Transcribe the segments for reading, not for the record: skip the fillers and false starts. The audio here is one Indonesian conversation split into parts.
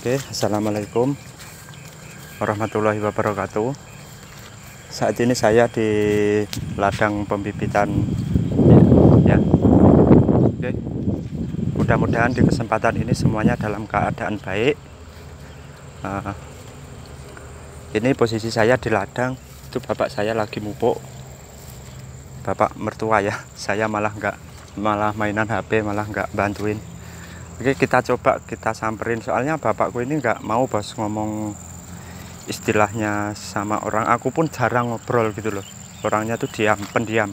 Oke, assalamualaikum warahmatullahi wabarakatuh. Saat ini saya di ladang pembibitan ya. Oke, mudah-mudahan di kesempatan ini semuanya dalam keadaan baik. Ini posisi saya di ladang, itu bapak saya lagi mupuk, bapak mertua ya. Saya malah mainan HP, malah nggak bantuin. Oke, kita coba kita samperin, soalnya bapakku ini nggak mau bos ngomong istilahnya sama orang. Aku pun jarang ngobrol gitu loh, orangnya tuh pendiam.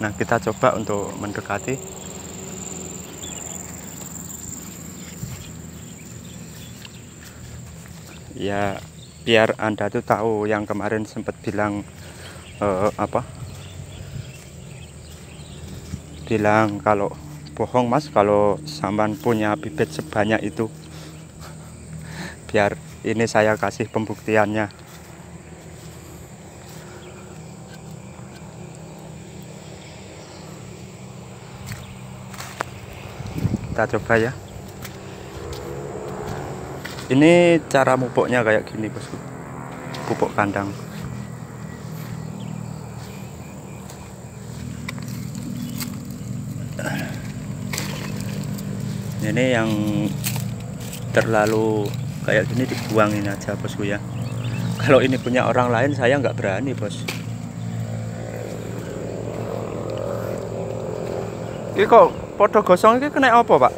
Nah, kita coba untuk mendekati. Ya, biar Anda tuh tahu yang kemarin sempat bilang bilang kalau bohong mas kalau sampan punya bibit sebanyak itu. Biar ini saya kasih pembuktiannya. Kita coba ya. Ini cara mupuknya kayak gini bosku, pupuk kandang. Ini yang terlalu kayak gini dibuangin aja bosku ya. Kalau ini punya orang lain saya nggak berani bos. Ini kok podo gosong ini kena apa pak?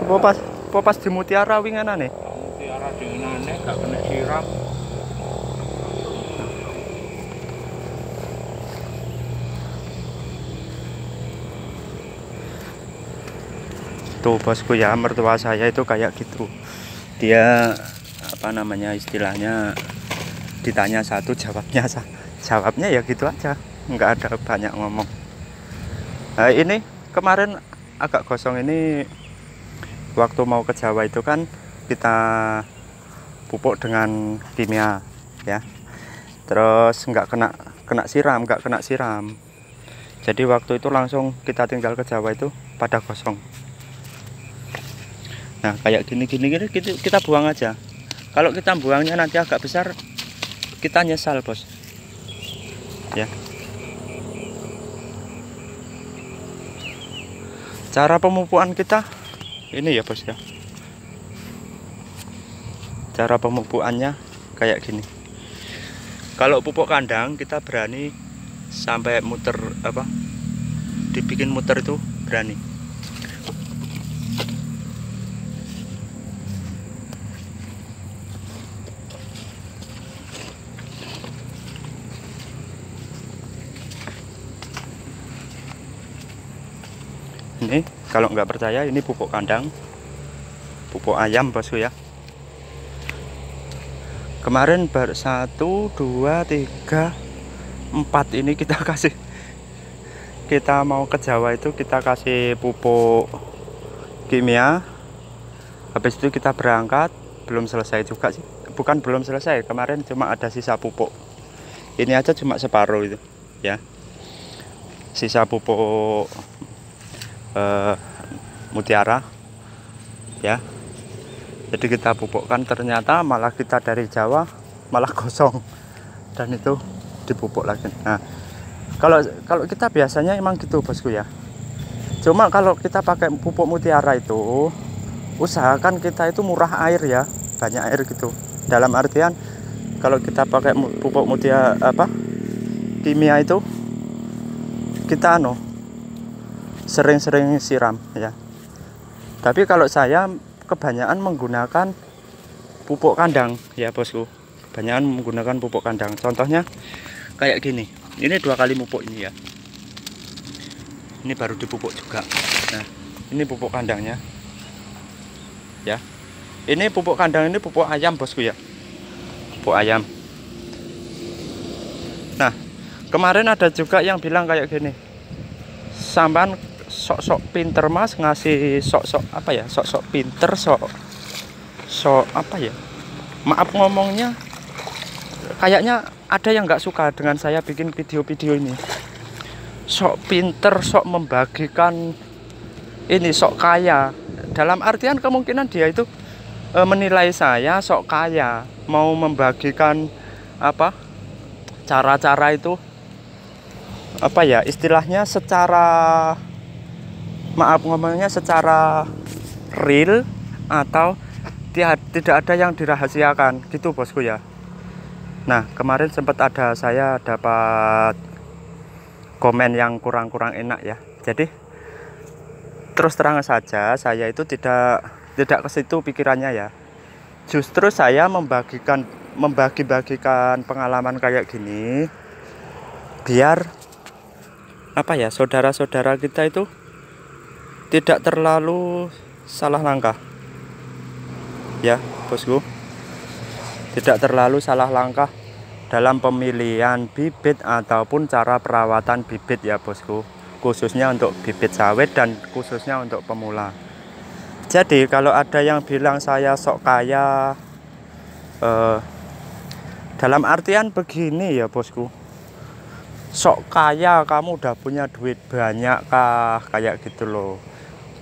Apa pas di mutiara winganane? Mutiara winganane gak kena siram. Tuh bosku ya, mertua saya itu kayak gitu. Dia apa namanya istilahnya, ditanya satu jawabnya ya gitu aja, nggak ada banyak ngomong. Nah, ini kemarin agak gosong ini waktu mau ke Jawa itu kan kita pupuk dengan kimia ya, terus nggak kena siram. Jadi waktu itu langsung kita tinggal ke Jawa itu pada gosong. Nah, kayak gini kita buang aja. Kalau kita buangnya nanti agak besar, kita nyesal bos ya. Cara pemupukan kita ini ya bos ya. Cara pemupukannya kayak gini. Kalau pupuk kandang kita berani sampai muter dibikin muter itu berani. Ini kalau nggak percaya, ini pupuk kandang, pupuk ayam bosku ya. Kemarin baru 1, 2, 3, 4 ini kita mau ke Jawa itu kita kasih pupuk kimia. Habis itu kita berangkat, belum selesai juga sih, bukan belum selesai, kemarin cuma ada sisa pupuk ini aja, cuma separuh itu ya, sisa pupuk mutiara ya. Jadi kita pupukkan, ternyata malah kita dari Jawa malah kosong dan itu dipupuk lagi. Nah, kalau kita biasanya emang gitu bosku ya. Cuma kalau kita pakai pupuk mutiara itu usahakan kita itu murah air ya, banyak air gitu. Dalam artian kalau kita pakai pupuk mutiara kimia itu kita sering-sering siram ya. Tapi kalau saya kebanyakan menggunakan pupuk kandang ya bosku, kebanyakan menggunakan pupuk kandang. Contohnya kayak gini, ini 2 kali pupuk ini ya, ini baru dipupuk juga. Nah, ini pupuk kandangnya ya. Ini pupuk kandang, ini pupuk ayam bosku ya, pupuk ayam. Nah, kemarin ada juga yang bilang kayak gini, sampan sok-sok pinter mas, ngasih sok-sok pinter, maaf ngomongnya, kayaknya ada yang nggak suka dengan saya bikin video-video ini. Sok pinter, sok membagikan, ini sok kaya. Dalam artian kemungkinan dia itu menilai saya sok kaya, mau membagikan apa cara-cara itu apa ya istilahnya secara maaf ngomongnya secara real atau tidak ada yang dirahasiakan gitu bosku ya. Nah kemarin sempat ada saya dapat komen yang kurang-kurang enak ya. Jadi terus terang saja saya itu tidak ke situ pikirannya ya. Justru saya membagi-bagikan pengalaman kayak gini biar apa ya saudara-saudara kita itu tidak terlalu salah langkah ya bosku, tidak terlalu salah langkah dalam pemilihan bibit ataupun cara perawatan bibit ya bosku, khususnya untuk bibit sawit dan khususnya untuk pemula. Jadi kalau ada yang bilang saya sok kaya dalam artian begini ya bosku, sok kaya kamu udah punya duit banyak kah kayak gitu loh,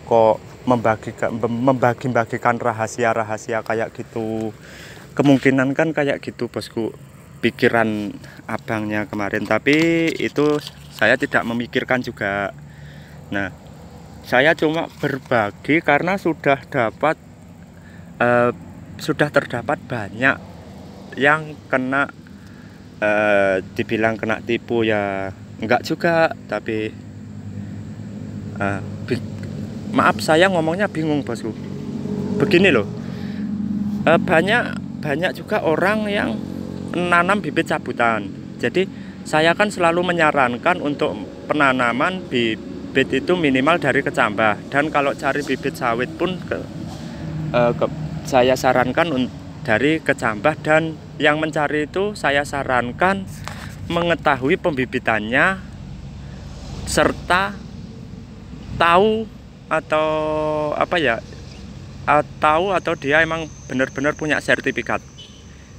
kok membagi-bagikan rahasia-rahasia kayak gitu. Kemungkinan kan kayak gitu bosku, pikiran abangnya kemarin, tapi itu saya tidak memikirkan juga. Nah saya cuma berbagi karena sudah terdapat banyak yang kena dibilang kena tipu ya enggak juga, tapi maaf saya ngomongnya bingung bosku. Begini loh, banyak juga orang yang menanam bibit cabutan. Jadi saya kan selalu menyarankan untuk penanaman bibit itu minimal dari kecambah, dan kalau cari bibit sawit pun saya sarankan dari kecambah, dan yang mencari itu saya sarankan mengetahui pembibitannya serta tahu atau apa ya, atau dia emang benar-benar punya sertifikat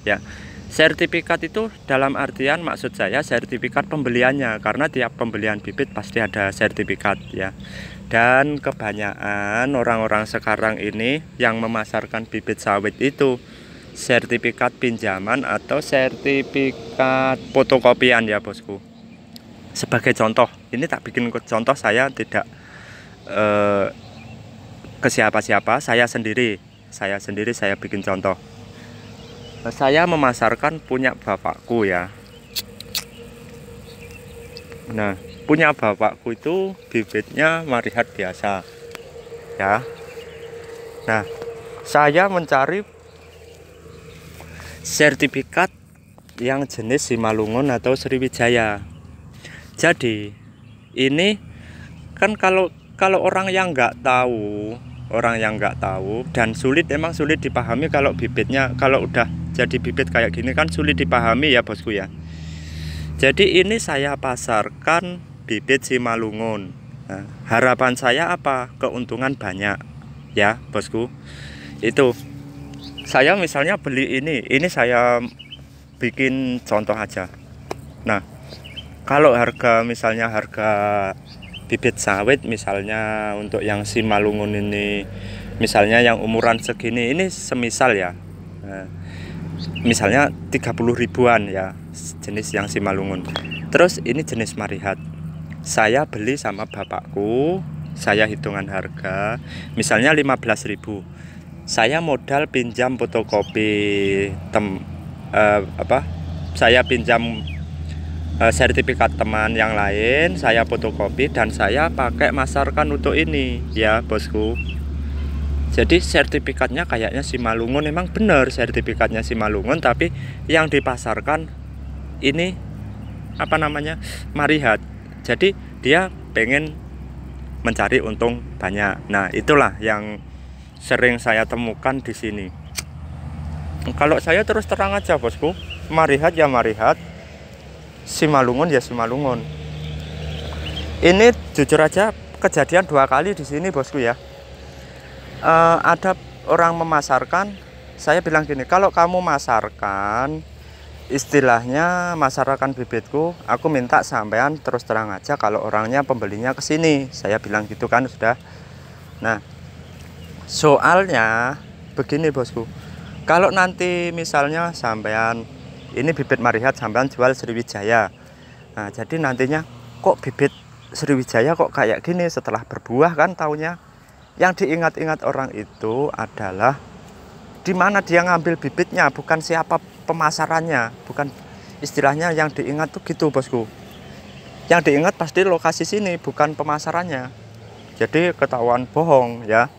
ya. Sertifikat itu dalam artian maksud saya sertifikat pembeliannya, karena tiap pembelian bibit pasti ada sertifikat ya. Dan kebanyakan orang-orang sekarang ini yang memasarkan bibit sawit itu sertifikat pinjaman atau sertifikat fotokopian ya bosku. Sebagai contoh, ini tak bikin contoh, saya tidak ke siapa-siapa, saya sendiri saya bikin contoh. Saya memasarkan punya bapakku ya. Nah punya bapakku itu bibitnya Marihat biasa ya. Nah saya mencari sertifikat yang jenis Simalungun atau Sriwijaya. Jadi ini kan kalau orang yang nggak tahu dan emang sulit dipahami kalau bibitnya, kalau udah jadi bibit kayak gini kan sulit dipahami ya bosku ya. Jadi ini saya pasarkan bibit Simalungun. Nah, harapan saya apa? Keuntungan banyak ya bosku. Itu saya misalnya beli ini saya bikin contoh aja. Nah kalau misalnya harga bibit sawit misalnya untuk yang Simalungun ini, misalnya yang umuran segini ini semisal ya, misalnya 30 ribuan ya jenis yang Simalungun. Terus ini jenis Marihat, saya beli sama bapakku, saya hitungan harga misalnya 15.000. Saya modal pinjam fotokopi saya pinjam sertifikat teman yang lain, saya fotokopi dan saya pakai masarkan untuk ini ya bosku. Jadi sertifikatnya kayaknya Simalungun, memang benar sertifikatnya Simalungun, tapi yang dipasarkan ini apa namanya Marihat. Jadi dia pengen mencari untung banyak. Nah itulah yang sering saya temukan di sini. Kalau saya terus terang aja bosku, Marihat ya Marihat, Simalungun ya Simalungun. Ini jujur aja kejadian 2 kali di sini bosku ya. Ada orang memasarkan, saya bilang gini, kalau kamu masarkan, istilahnya masarkan bibitku, aku minta sampean terus terang aja kalau orangnya pembelinya ke sini. Saya bilang gitu kan sudah. Nah soalnya begini bosku, kalau nanti misalnya sampean ini bibit Marihat sampean jual Sriwijaya, nah jadi nantinya kok bibit Sriwijaya kok kayak gini setelah berbuah, kan taunya yang diingat-ingat orang itu adalah di mana dia ngambil bibitnya, bukan siapa pemasarannya, bukan, istilahnya yang diingat tuh gitu bosku. Yang diingat pasti lokasi sini, bukan pemasarannya. Jadi ketahuan bohong ya.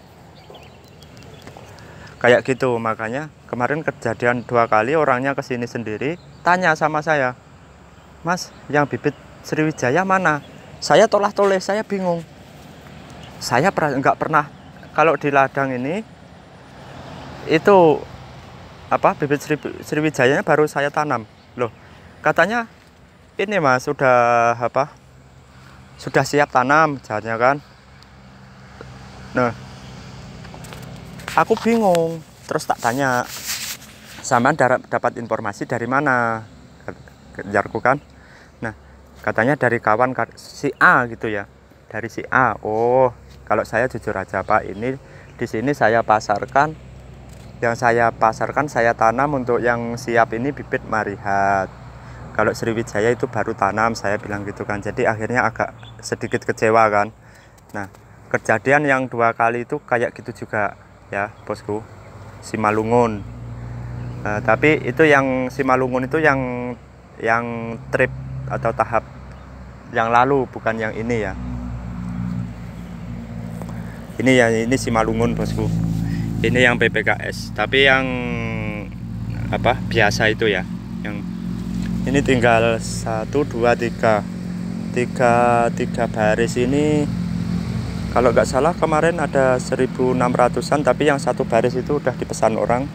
Kayak gitu, makanya kemarin kejadian 2 kali orangnya kesini sendiri, tanya sama saya, Mas, yang bibit Sriwijaya mana? Saya tolah-toleh, saya bingung. Saya nggak pernah, kalau di ladang ini itu apa bibit Sriwijayanya baru saya tanam. Loh, katanya ini Mas sudah apa? Sudah siap tanam, jadinya kan. Nah, aku bingung, terus tak tanya, sama dapat informasi dari mana? Kejarku kan. Nah, katanya dari kawan si A gitu ya. Dari si A. Oh, kalau saya jujur aja Pak, ini di sini saya pasarkan, yang saya pasarkan saya tanam untuk yang siap ini bibit Marihat. Kalau Sriwijaya itu baru tanam, saya bilang gitu kan. Jadi akhirnya agak sedikit kecewa kan. Nah, kejadian yang 2 kali itu kayak gitu juga ya bosku, Simalungun. Nah, tapi itu yang Simalungun itu yang trip atau tahap yang lalu, bukan yang ini ya. Ini ya, ini Simalungun bosku. Ini yang PPKS, tapi yang apa biasa itu ya. Yang ini tinggal 1, 2, 3 baris ini. Kalau nggak salah kemarin ada 1.600-an, tapi yang 1 baris itu udah dipesan orang,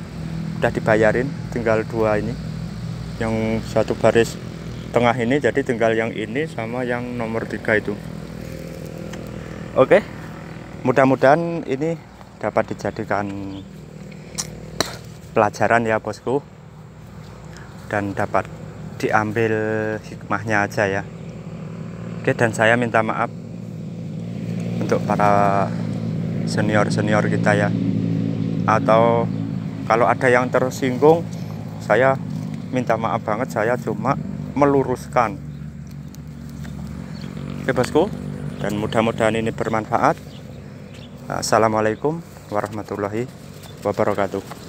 udah dibayarin, tinggal 2 ini. Yang 1 baris tengah ini, jadi tinggal yang ini sama yang nomor 3 itu. Oke, mudah-mudahan ini dapat dijadikan pelajaran ya bosku, dan dapat diambil hikmahnya aja ya. Oke, dan saya minta maaf untuk para senior-senior kita ya, atau kalau ada yang tersinggung, saya minta maaf banget, saya cuma meluruskan. Oke bosku, dan mudah-mudahan ini bermanfaat. Assalamualaikum warahmatullahi wabarakatuh.